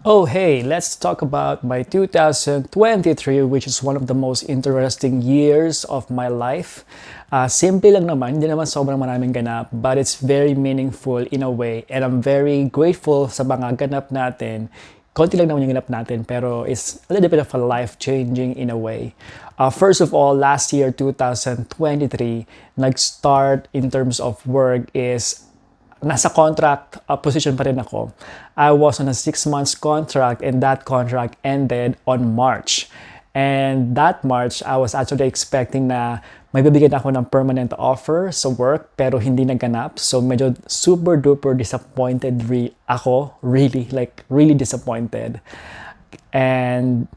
Oh, hey, let's talk about my 2023, which is one of the most interesting years of my life. Simple lang naman, hindi naman sobrang maraming ganap, but it's very meaningful in a way. And I'm very grateful sa mga ganap natin. Konti lang naman yung ganap natin, pero it's a little bit of a life-changing in a way. First of all, last year, 2023, nag-start in terms of work is nasa contract position pa rin ako. I was on a 6 months contract and that contract ended on March. And that March, I was actually expecting na may bibigyan ako ng permanent offer sa work pero hindi naganap. So medyo super duper disappointed ako. Really, like really disappointed. And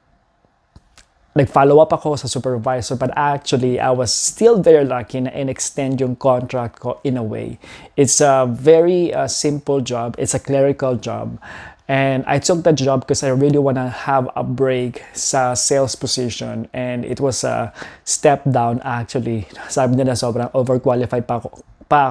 nag-follow up ako sa supervisor but actually I was still very lucky na in-extend yung contract ko in a way. It's a very simple job. It's a clerical job. And I took that job because I really want to have a break sa sales position and it was a step down actually. Sabi nila sobrang overqualified pa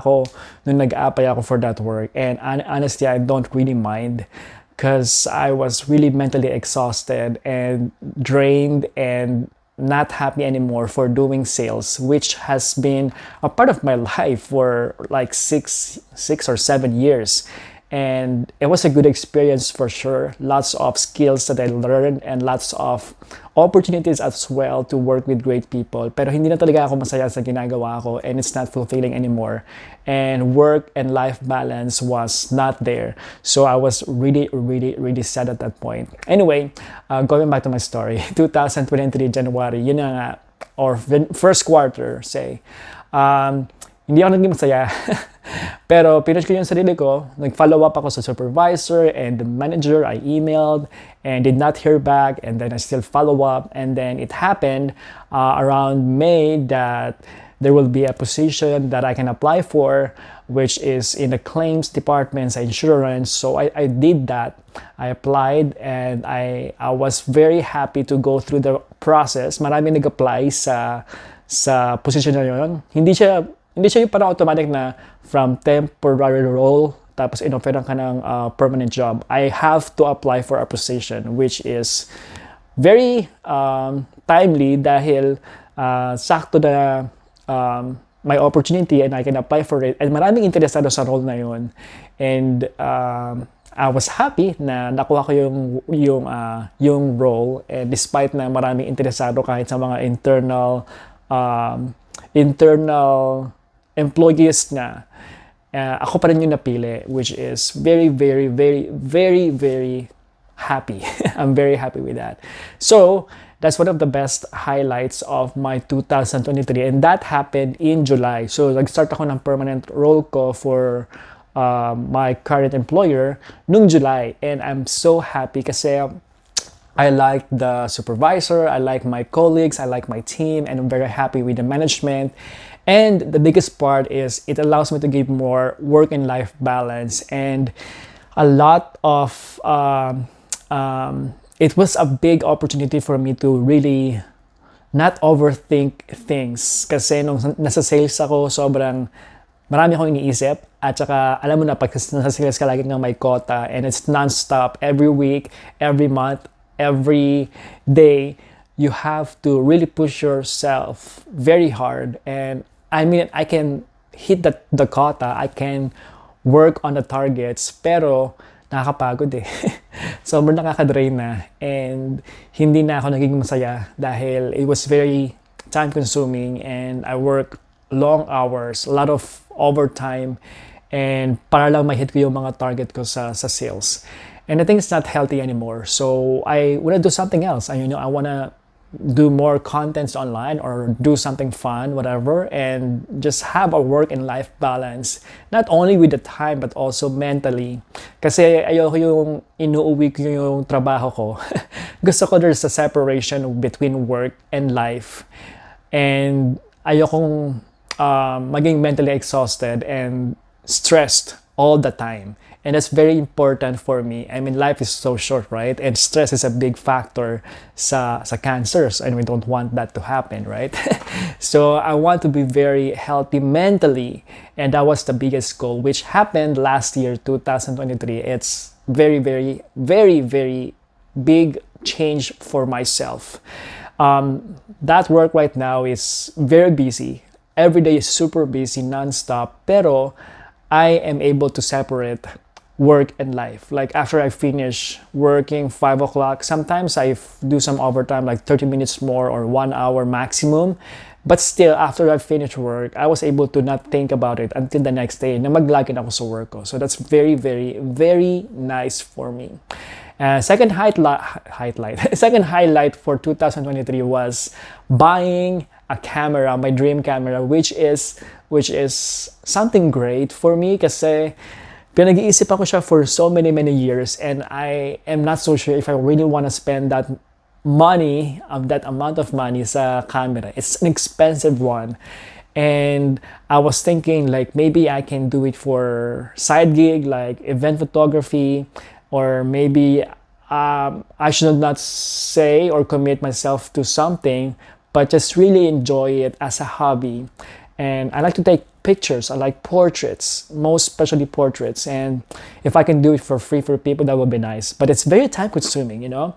ako nung nag-apply ako for that work. And honestly, I don't really mind because I was really mentally exhausted and drained and not happy anymore for doing sales, which has been a part of my life for like six or 7 years. And it was a good experience for sure. Lots of skills that I learned and lots of opportunities as well to work with great people. Pero hindi na talaga ako masaya sa ginagawa ko and it's not fulfilling anymore. And work and life balance was not there. So I was really, really, really sad at that point. Anyway, going back to my story, 2023 January, yun na nga, or first quarter, say, hindi ako naging masaya. Pero pinush ko yung sarili ko. Nag-follow up ako sa supervisor and the manager. I emailed and did not hear back. And then I still follow up. And then it happened around May that there will be a position that I can apply for, which is in the claims department sa insurance. So I did that. I applied and I was very happy to go through the process. Marami nag-apply sa position na yun. Hindi siya yung parang automatic na from temporary role tapos in-offeran ka ng permanent job. I have to apply for a position which is very timely dahil sakto na may opportunity and I can apply for it. And maraming interesado sa role na yun. And I was happy na nakuha ko yung role and despite na maraming interesado kahit sa mga internal employees na ako pa rin yung napili, which is very, very, very, very, very happy. I'm very happy with that. So, that's one of the best highlights of my 2023 and that happened in July. So, nag-start ako ng permanent role ko for my current employer nung July and I'm so happy kasi I like the supervisor, I like my colleagues, I like my team, and I'm very happy with the management. And the biggest part is it allows me to give more work and life balance and a lot of it was a big opportunity for me to really not overthink things kasi nung nasa sales ako sobrang marami akong iniisip at saka alam mo na pag nasa sales ka lagi ng may quota and it's non-stop every week, every month, every day. You have to really push yourself very hard and I mean, I can hit the quota, I can work on the targets, pero nakakapagod eh. Sobrang nakaka-drain na and hindi na ako naging masaya dahil it was very time-consuming and I work long hours, a lot of overtime and para lang ma-hit ko yung mga target ko sa sales. And I think it's not healthy anymore. So I want to do something else. I want to do more contents online or do something fun, whatever, and just have a work and life balance. Not only with the time, but also mentally. Kasi ayoko yung inuuwi ko yung trabaho ko. Gusto ko there's a separation between work and life. And ayokong maging mentally exhausted and stressed all the time. And that's very important for me. I mean, life is so short, right? And stress is a big factor sa cancers, and we don't want that to happen, right? So I want to be very healthy mentally, and that was the biggest goal, which happened last year, 2023. It's very, very, very, very big change for myself. That work right now is very busy. Every day is super busy, non-stop. Pero I am able to separate work and life. Like after I finish working 5 o'clock, sometimes I do some overtime, like 30 minutes more or 1 hour maximum. But still, after I finish work, I was able to not think about it until the next day na maglagin ako sa work ko. So that's very, very, very nice for me. Second second highlight for 2023 was buying a camera, my dream camera, which is something great for me kasi pinag-iisip ako siya for so many years, and I am not so sure if I really want to spend that money, of that amount of money sa camera. It's an expensive one. And I was thinking like maybe I can do it for side gig like event photography, or maybe I should not say or commit myself to something, but just really enjoy it as a hobby. And I like to take pictures. I like portraits, most especially portraits. And if I can do it for free for people, that would be nice. But it's very time consuming, you know?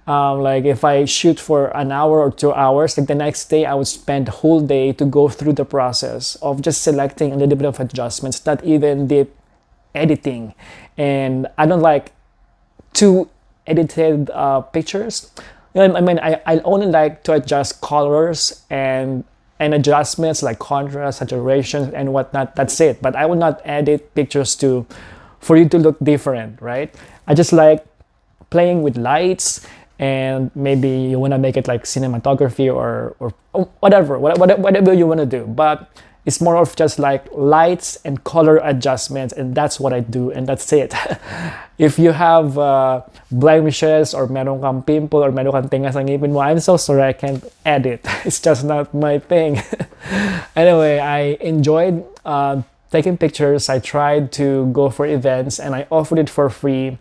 Like if I shoot for an hour or 2 hours, like the next day I would spend the whole day to go through the process of just selecting a little bit of adjustments, not even the editing. And I don't like too edited pictures. You know, I mean, I only like to adjust colors and adjustments like contrast, saturation, and whatnot. That's it. But I would not edit pictures for you to look different, right? I just like playing with lights, and maybe you want to make it like cinematography or whatever you want to do. But it's more of just like lights and color adjustments, and that's what I do, and that's it. If you have blemishes or meron kang pimple or meron kang tinga sa ngipin mo, I'm so sorry, I can't edit. It's just not my thing. Anyway, I enjoyed taking pictures. I tried to go for events, and I offered it for free.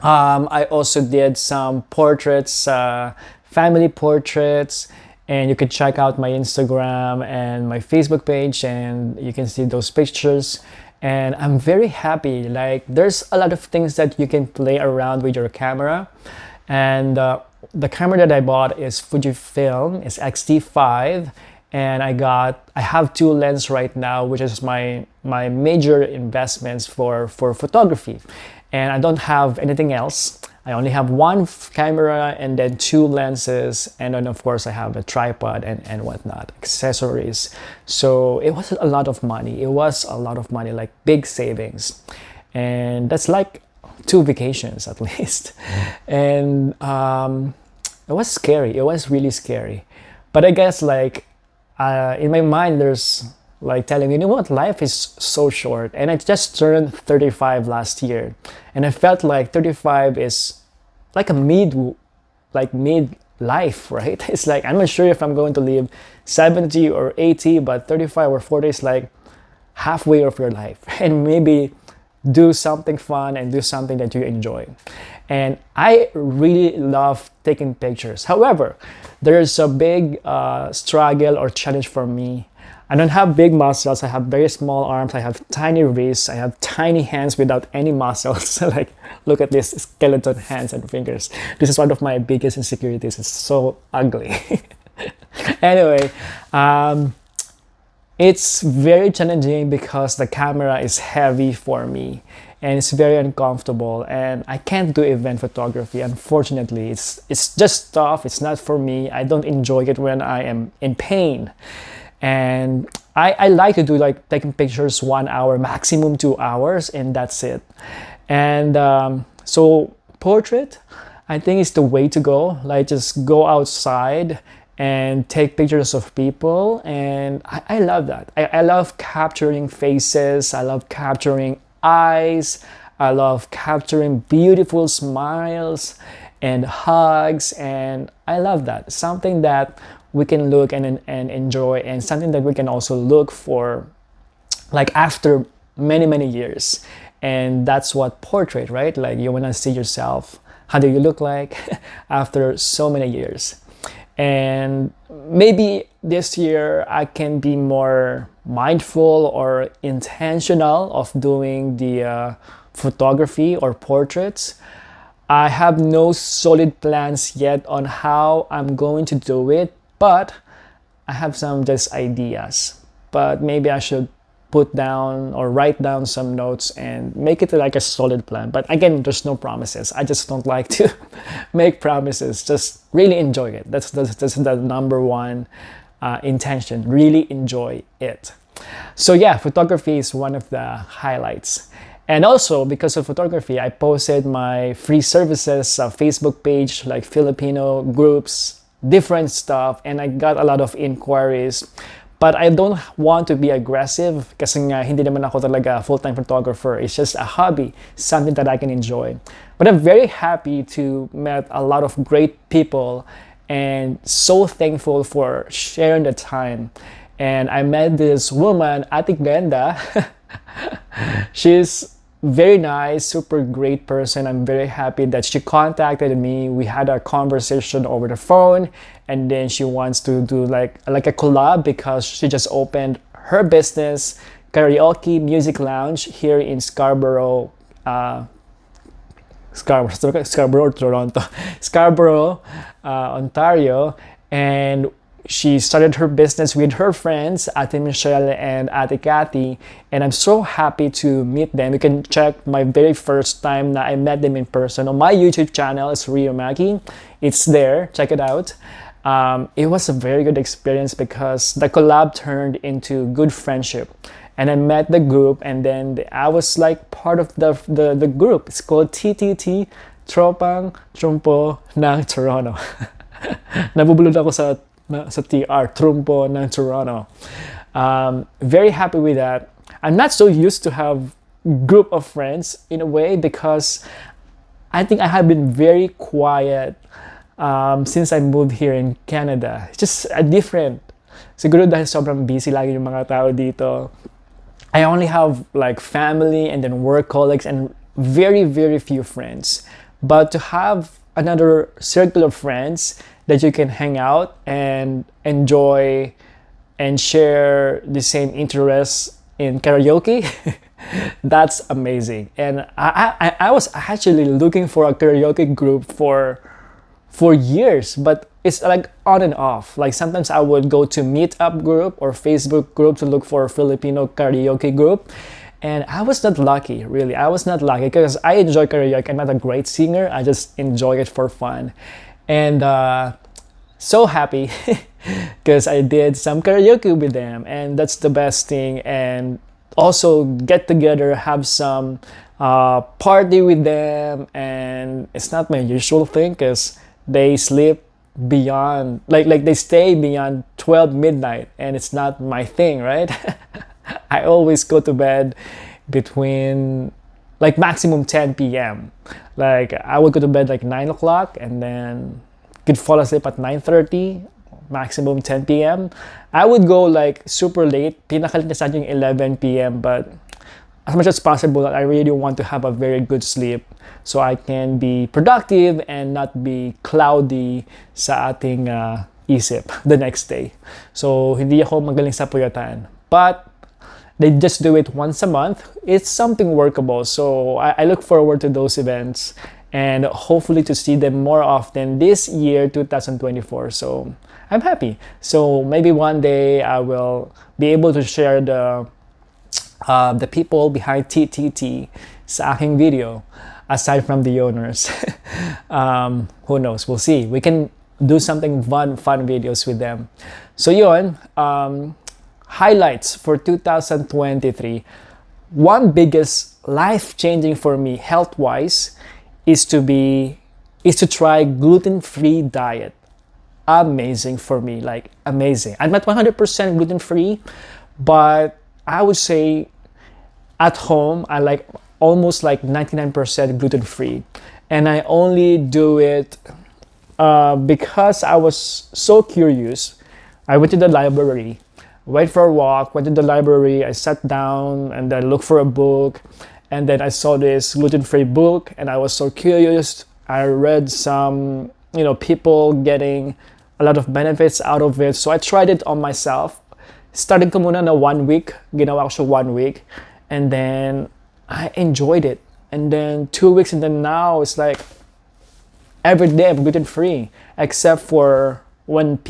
I also did some portraits, family portraits, and you can check out my Instagram and my Facebook page, and you can see those pictures. And I'm very happy. Like there's a lot of things that you can play around with your camera. And the camera that I bought is Fujifilm, it's X-T5, and I have 2 lenses right now, which is my major investments for photography. And I don't have anything else. I only have 1 camera and then 2 lenses, and then of course I have a tripod and whatnot, accessories. So it was a lot of money. It was a lot of money, like big savings. And that's like 2 vacations at least. And it was scary. It was really scary. But I guess like in my mind there's like telling me, you know what, life is so short. And I just turned 35 last year, and I felt like 35 is like a mid life, right? It's like I'm not sure if I'm going to live 70 or 80, but 35 or 40 is like halfway of your life. And maybe do something fun and do something that you enjoy. And I really love taking pictures. However, there's a big struggle or challenge for me. I don't have big muscles. I have very small arms. I have tiny wrists. I have tiny hands without any muscles. Like, look at this skeleton hands and fingers. This is one of my biggest insecurities. It's so ugly. Anyway, it's very challenging because the camera is heavy for me and it's very uncomfortable, and I can't do event photography. Unfortunately, it's just tough. It's not for me. I don't enjoy it when I am in pain. And I like to do like taking pictures 1 hour, maximum 2 hours, and that's it. And so portrait, I think is the way to go. Like just go outside and take pictures of people. And I love that. I love capturing faces. I love capturing eyes. I love capturing beautiful smiles and hugs. And I love that. Something that we can look and enjoy, and something that we can also look for like after many years. And that's what portrait, right? Like you want to see yourself, how do you look like after so many years. And maybe this year I can be more mindful or intentional of doing the photography or portraits. I have no solid plans yet on how I'm going to do it, but I have some just ideas. But maybe I should put down or write down some notes and make it like a solid plan. But again, there's no promises. I just don't like to make promises. Just really enjoy it. That's the number one intention. Really enjoy it. So yeah, photography is one of the highlights. And also, because of photography, I posted my free services Facebook page, like Filipino groups, different stuff, and I got a lot of inquiries. But I don't want to be aggressive kasi nga hindi naman ako talaga full-time photographer. It's just a hobby, something that I can enjoy. But I'm very happy to meet a lot of great people and so thankful for sharing the time. And I met this woman, Ate Glenda. She's very nice, super great person. I'm very happy that she contacted me. We had a conversation over the phone, and then she wants to do like a collab because she just opened her business, karaoke music lounge here in Scarborough, Toronto, Scarborough, Ontario, and she started her business with her friends, Ate Michelle and Ate Cathy, and I'm so happy to meet them. You can check my very first time that I met them in person on my YouTube channel. It's Rio Maki. It's there. Check it out. It was a very good experience because the collab turned into good friendship. And I met the group, and then I was like part of the group. It's called TTT, Tropang Trumpo ng Toronto. Nabubulod ako sa TR, Trumpo ng Toronto. Very happy with that. I'm not so used to have group of friends in a way because I think I have been very quiet since I moved here in Canada. It's just a different. Siguro dahil sobrang busy lagi yung mga tao dito. I only have like family and then work colleagues and very, very few friends. But to have another circle of friends that you can hang out and enjoy and share the same interests in karaoke, that's amazing. And I was actually looking for a karaoke group for years, but it's like on and off. Like sometimes I would go to Meetup group or Facebook group to look for a Filipino karaoke group. And I was not lucky, really. I was not lucky because I enjoy karaoke. I'm not a great singer. I just enjoy it for fun. And so happy because I did some karaoke with them. And that's the best thing. And also get together, have some party with them. And it's not my usual thing because they sleep beyond, like they stay beyond 12 midnight. And it's not my thing, right? I always go to bed between like maximum 10 p.m. Like I would go to bed like 9 o'clock and then could fall asleep at 9:30, maximum 10 p.m. I would go like super late, pinakalit sa akin yung 11 p.m. But as much as possible, I really want to have a very good sleep so I can be productive and not be cloudy sa ating isip the next day. So hindi ako magaling sa puyatan. But they just do it once a month. It's something workable. So I look forward to those events and hopefully to see them more often this year, 2024. So I'm happy. So maybe one day I will be able to share the people behind TTT sa aking video aside from the owners. Who knows? We'll see. We can do something fun videos with them. So yun, highlights for 2023. One biggest life-changing for me health-wise is to try gluten-free diet. Amazing for me, like amazing. I'm not 100% gluten-free, but I would say at home I like almost like 99% gluten-free. And I only do it because I was so curious. I went to the library, went for a walk, went to the library, I sat down and then looked for a book, and then I saw this gluten-free book and I was so curious. I read some, people getting a lot of benefits out of it. So I tried it on myself. Started ko muna na 1 week, ginawa ko siya 1 week, and then I enjoyed it. And then 2 weeks, and then now it's like every day I'm gluten free, except for when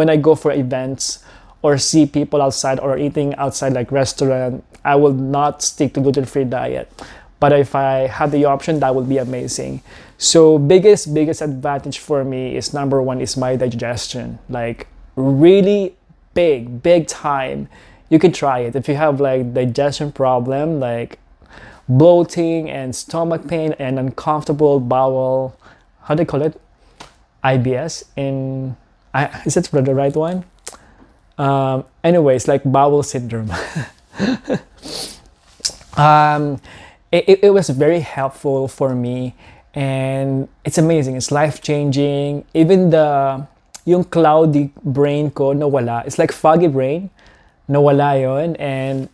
I go for events or see people outside or eating outside like restaurant. I will not stick to gluten free diet. But if I have the option, that would be amazing. So biggest advantage for me is number one is my digestion. Like really big time. You can try it if you have like digestion problem, like bloating and stomach pain and uncomfortable bowel. How do they call it? IBS in is that the right one? Anyways, like bowel syndrome. um, it was very helpful for me, and it's amazing. It's life changing. Even yung cloudy brain ko nawala. It's like foggy brain. Nawala yon, and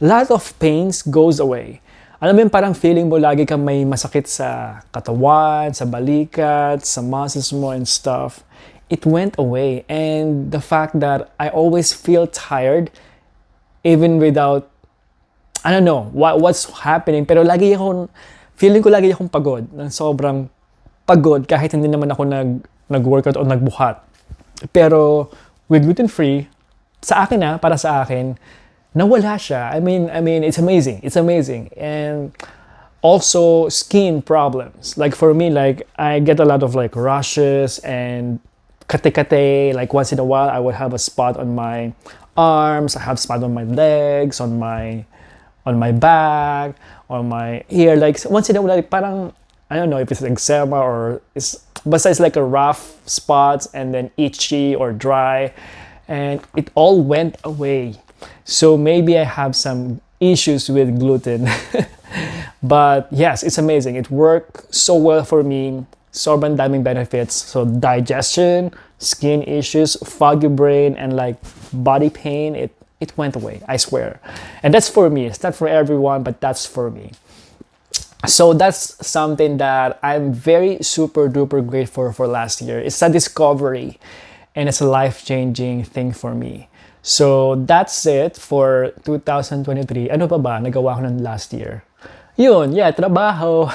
a lot of pains goes away. Alam mo yung parang feeling mo lagi kang may masakit sa katawan, sa balikat, sa muscles mo and stuff. It went away. And the fact that I always feel tired even without, I don't know what's happening, pero feeling ko lagi akong pagod, ng sobrang pagod kahit hindi naman ako nag-workout o nagbuhat. Pero with gluten-free, para sa akin, nawala siya. I mean, it's amazing. It's amazing. And also skin problems. Like for me, like I get a lot of like rashes and kate-kate. Like once in a while, I would have a spot on my arms. I have spot on my legs, on my back, on my ear. Like once in a while, like parang, I don't know if it's eczema or besides like a rough spots and then itchy or dry. And it all went away. So maybe I have some issues with gluten. But yes, it's amazing. It worked so well for me. Sobrang daming benefits. So digestion, skin issues, foggy brain, and like body pain, it went away, I swear. And that's for me. It's not for everyone, but that's for me. So that's something that I'm very super duper grateful for last year. It's a discovery and it's a life-changing thing for me. So that's it for 2023. Ano pa ba nagawa ko ng last year? Yun, yeah, trabaho,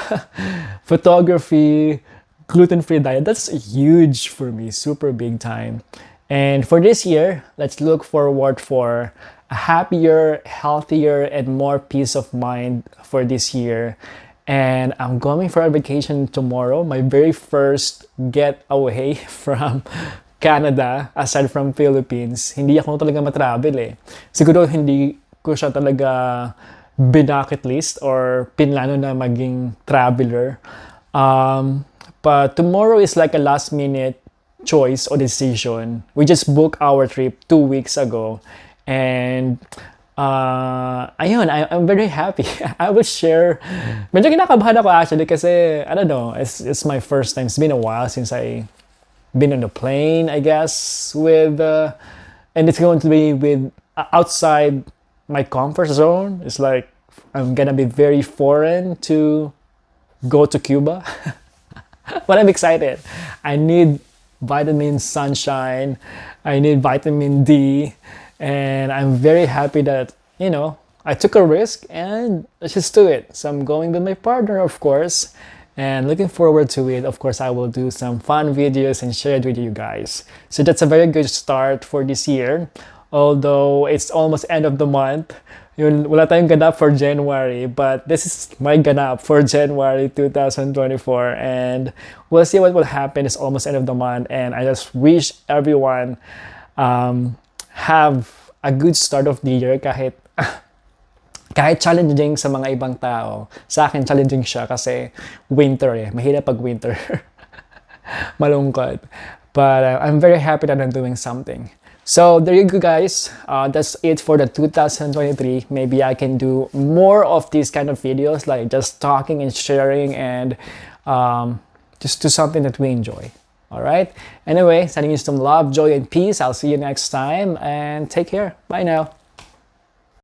photography, gluten-free diet. That's huge for me, super big time. And for this year, let's look forward for a happier, healthier, and more peace of mind for this year. And I'm going for a vacation tomorrow, my very first getaway from Canada, aside from Philippines. Hindi ako talaga matravel eh. Siguro hindi ko siya talaga binucket list or pinlano na maging traveler. But tomorrow is like a last minute choice or decision. We just booked our trip 2 weeks ago. And ayun, I'm very happy. I will share. Medyo kinakabahan ako actually kasi, I don't know, it's my first time. It's been a while since I been on the plane, I guess, with and it's going to be with outside my comfort zone. It's like I'm gonna be very foreign to go to Cuba. But I'm excited. I need vitamin sunshine. I need vitamin D. And I'm very happy that, I took a risk and let's just do it. So I'm going with my partner, of course. And looking forward to it. Of course, I will do some fun videos and share it with you guys. So that's a very good start for this year. Although it's almost end of the month. Wala tayong ganap for January. But this is my ganap for January 2024. And we'll see what will happen. It's almost end of the month. And I just wish everyone have a good start of the year kahit challenging sa mga ibang tao. Sa akin, challenging siya kasi winter eh. Mahirap pag winter. Malungkot. But I'm very happy that I'm doing something. So there you go, guys. That's it for the 2023. Maybe I can do more of these kind of videos, like just talking and sharing and just do something that we enjoy. All right? Anyway, sending you some love, joy, and peace. I'll see you next time and take care. Bye now.